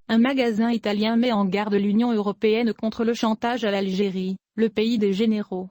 Un magasin italien met en garde l'Union européenne contre le chantage à l'Algérie, le pays des généraux.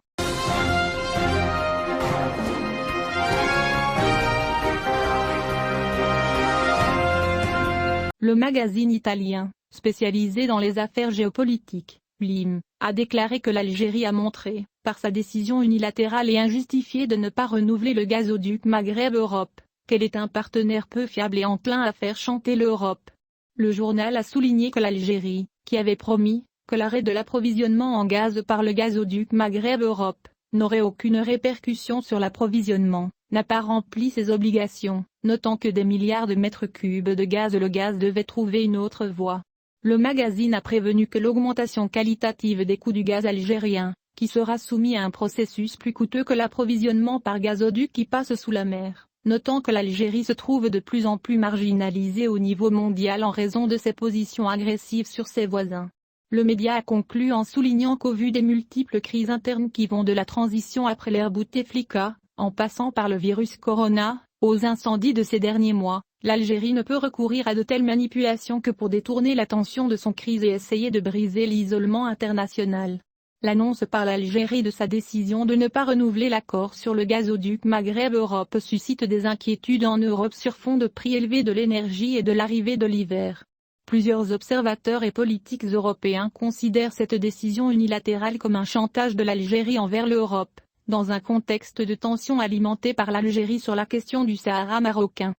Le magazine italien, spécialisé dans les affaires géopolitiques, Blim, a déclaré que l'Algérie a montré, par sa décision unilatérale et injustifiée de ne pas renouveler le gazoduc Maghreb-Europe, qu'elle est un partenaire peu fiable et enclin à faire chanter l'Europe. Le journal a souligné que l'Algérie, qui avait promis que l'arrêt de l'approvisionnement en gaz par le gazoduc Maghreb-Europe n'aurait aucune répercussion sur l'approvisionnement, n'a pas rempli ses obligations, notant que des milliards de mètres cubes de gaz le gaz devait trouver une autre voie. Le magazine a prévenu que l'augmentation qualitative des coûts du gaz algérien, qui sera soumis à un processus plus coûteux que l'approvisionnement par gazoduc qui passe sous la mer, notant que l'Algérie se trouve de plus en plus marginalisée au niveau mondial en raison de ses positions agressives sur ses voisins. Le média a conclu en soulignant qu'au vu des multiples crises internes qui vont de la transition après l'ère Bouteflika, en passant par le virus Corona, aux incendies de ces derniers mois, l'Algérie ne peut recourir à de telles manipulations que pour détourner l'attention de son crise et essayer de briser l'isolement international. L'annonce par l'Algérie de sa décision de ne pas renouveler l'accord sur le gazoduc Maghreb-Europe suscite des inquiétudes en Europe sur fond de prix élevés de l'énergie et de l'arrivée de l'hiver. Plusieurs observateurs et politiques européens considèrent cette décision unilatérale comme un chantage de l'Algérie envers l'Europe, dans un contexte de tensions alimentées par l'Algérie sur la question du Sahara marocain.